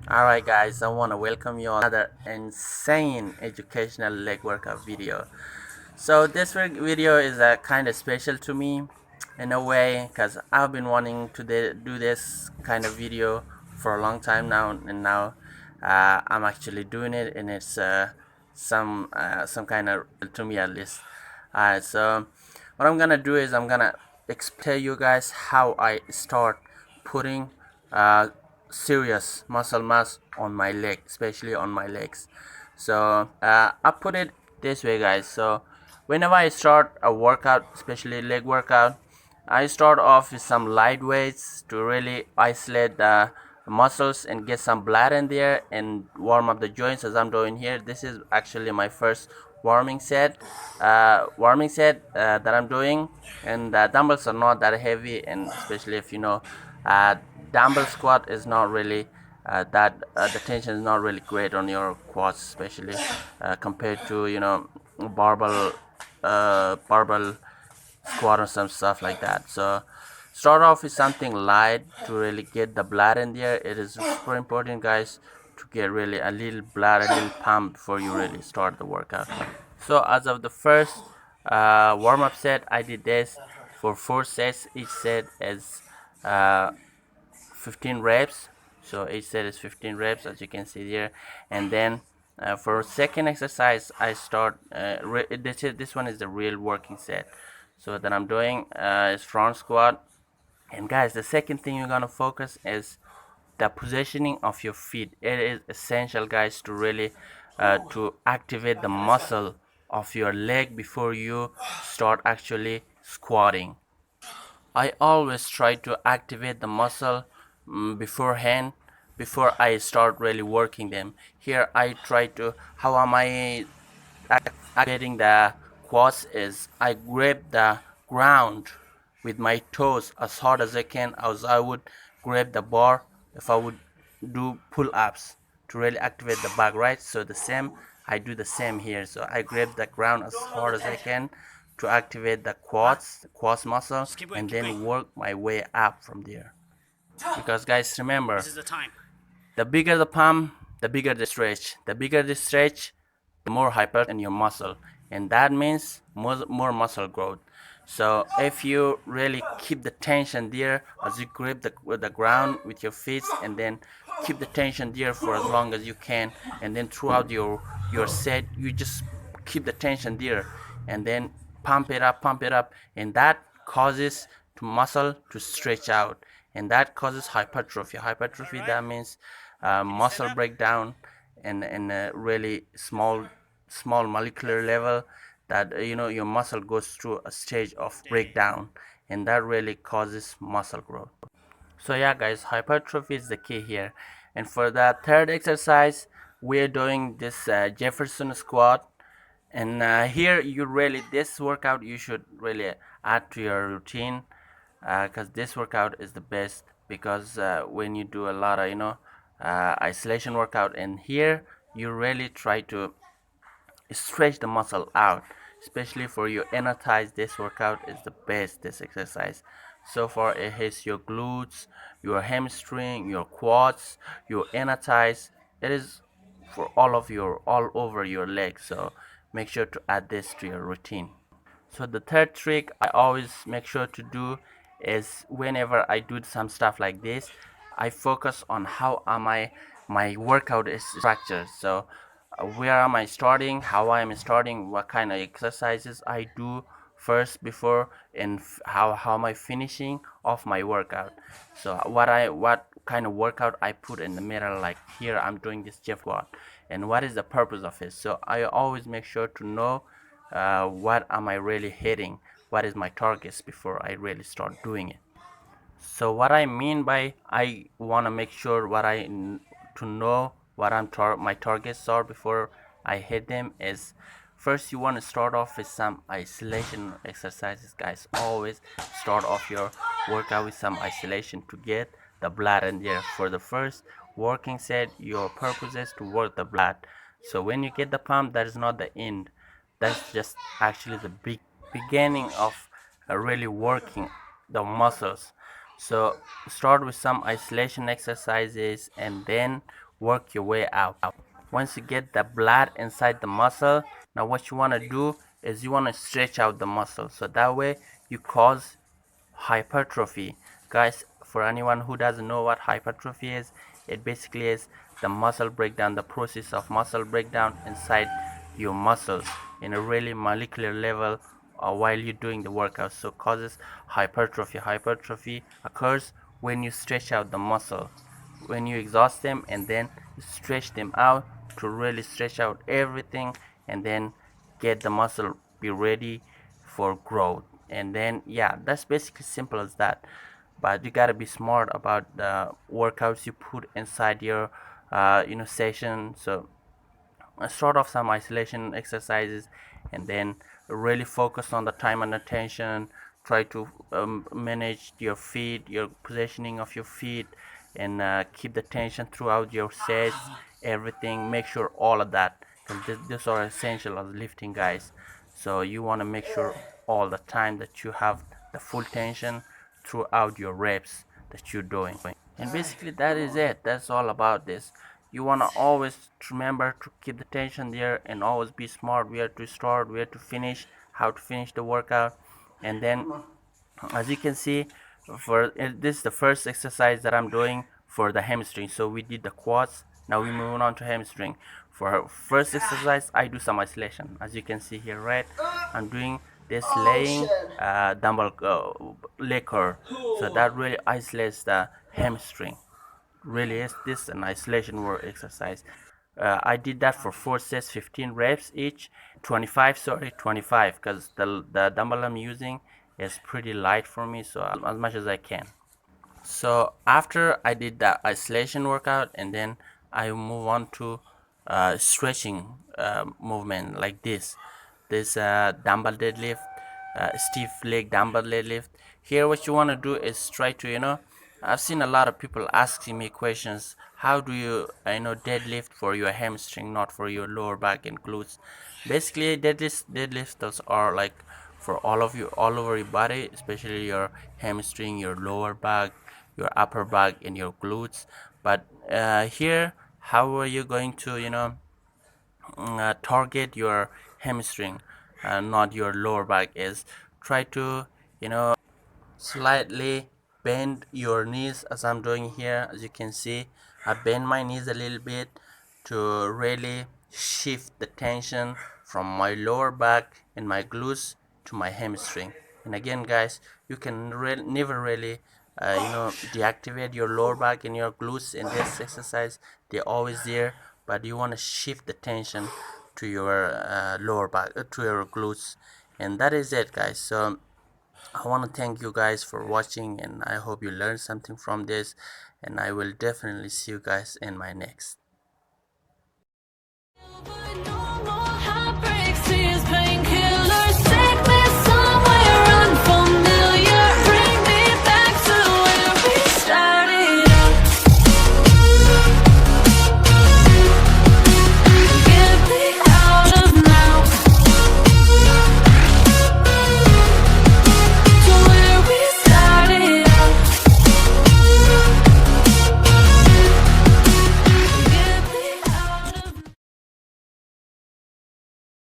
Alright guys, I want to welcome you on another insane educational leg workout video. So this video is kind of special to me in a way because I've been wanting to do this kind of video for a long time now, and now I'm actually doing it, and it's some kind of to me at least. Alright, so what I'm gonna do is I'm gonna tell you guys how I start putting uh, serious muscle mass on my leg, especially on my legs. So I put it this way, guys. So whenever I start a workout, especially leg workout, I start off with some light weights to really isolate the muscles and get some blood in there and warm up the joints, as I'm doing here. This is actually my first warming set that I'm doing, and the dumbbells are not that heavy, and especially if you know uh, dumbbell squat is not really the tension is not really great on your quads, especially compared to barbell squat or some stuff like that. So start off with something light to really get the blood in there. It is super important, guys, to get really a little blood, a little pump before you really start the workout. So as of the first warm-up set, I did this for 4 sets. Each set is uh, 15 reps. So each set is 15 reps, as you can see here. And then for second exercise, I start this one is the real working set. So that I'm doing is front squat. And guys, the second thing you're gonna focus is the positioning of your feet. It is essential, guys, to really to activate the muscle of your leg before you start actually squatting. I always try to activate the muscle beforehand, before I start really working them. Here I try to, how am I activating the quads is I grab the ground with my toes as hard as I can, as I would grab the bar if I would do pull-ups to really activate the back, right? So the same, I do the same here. So I grab the ground as hard as I can to activate the quads muscle, and then work my way up from there. Because guys, remember, the bigger the pump, the bigger the stretch. The bigger the stretch, the more hyper in your muscle, and that means more muscle growth. So if you really keep the tension there as you grip the ground with your feet, and then keep the tension there for as long as you can, and then throughout your set you just keep the tension there, and then pump it up, and that causes to muscle to stretch out, and that causes hypertrophy. That means muscle breakdown in a really small molecular level, that your muscle goes through a stage of breakdown, and that really causes muscle growth. So yeah, guys, hypertrophy is the key here. And for the third exercise, we're doing this Jefferson squat. And here you really, this workout you should really add to your routine, because this workout is the best. Because when you do a lot of isolation workout, and here you really try to stretch the muscle out, especially for your inner thighs. This workout is the best, this exercise. So far it hits your glutes, your hamstring, your quads, your inner thighs. It is for all over your legs. So make sure to add this to your routine. So the third trick I always make sure to do is, whenever I do some stuff like this, I focus on how am I my workout is structured. So where am I starting, how I am starting, what kind of exercises I do first before, and how am I finishing off my workout. So what kind of workout I put in the middle, like here I'm doing this Jeff squat, and what is the purpose of it. So I always make sure to know what am I really hitting, what is my targets before I really start doing it. So what I mean by I want to make sure to know what my targets are before I hit them is, first you want to start off with some isolation exercises, guys. Always start off your workout with some isolation to get the blood in there. For the first working set, your purpose is to work the blood. So when you get the pump, that is not the end. That's just actually the beginning of really working the muscles. So start with some isolation exercises, and then work your way out. Once you get the blood inside the muscle, now what you want to do is you want to stretch out the muscle, so that way you cause hypertrophy. Guys, for anyone who doesn't know what hypertrophy is, it basically is the muscle breakdown, the process of muscle breakdown inside your muscles in a really molecular level while you're doing the workout, so causes hypertrophy. Hypertrophy occurs when you stretch out the muscle, when you exhaust them and then stretch them out to really stretch out everything and then get the muscle be ready for growth. And then yeah, that's basically simple as that. But you gotta be smart about the workouts you put inside your session. So sort of some isolation exercises and then really focus on the time and attention. Try to manage your feet, your positioning of your feet, and keep the tension throughout your sets, everything. Make sure all of that, because these are essential as lifting, guys. So you want to make sure all the time that you have the full tension throughout your reps that you're doing. And basically that is it. That's all about this. You want to always remember to keep the tension there and always be smart where to start, where to finish, how to finish the workout. And then as you can see, for this is the first exercise that I'm doing for the hamstring. So we did the quads, now we move on to hamstring. For first exercise I do some isolation, as you can see here, right? I'm doing this laying dumbbell leg curl, so that really isolates the hamstring. Really is this an isolation work exercise. I did that for 4 sets, 15 reps each, 25 because the dumbbell I'm using is pretty light for me, so as much as I can. So after I did that isolation workout, and then I move on to stretching movement like this dumbbell deadlift, stiff leg dumbbell deadlift. Here what you want to do is try to, I've seen a lot of people asking me questions, how do you deadlift for your hamstring, not for your lower back and glutes. Basically deadlifts are like for all of you, all over your body, especially your hamstring, your lower back, your upper back, and your glutes. But here, how are you going to target your hamstring, not your lower back? Is try to slightly bend your knees, as I'm doing here. As you can see, I bend my knees a little bit to really shift the tension from my lower back and my glutes to my hamstring. And again, guys, you can never really deactivate your lower back and your glutes in this exercise. They're always there, but you want to shift the tension to your lower back, to your glutes. And that is it, guys. So I want to thank you guys for watching, and I hope you learned something from this, and I will definitely see you guys in my next.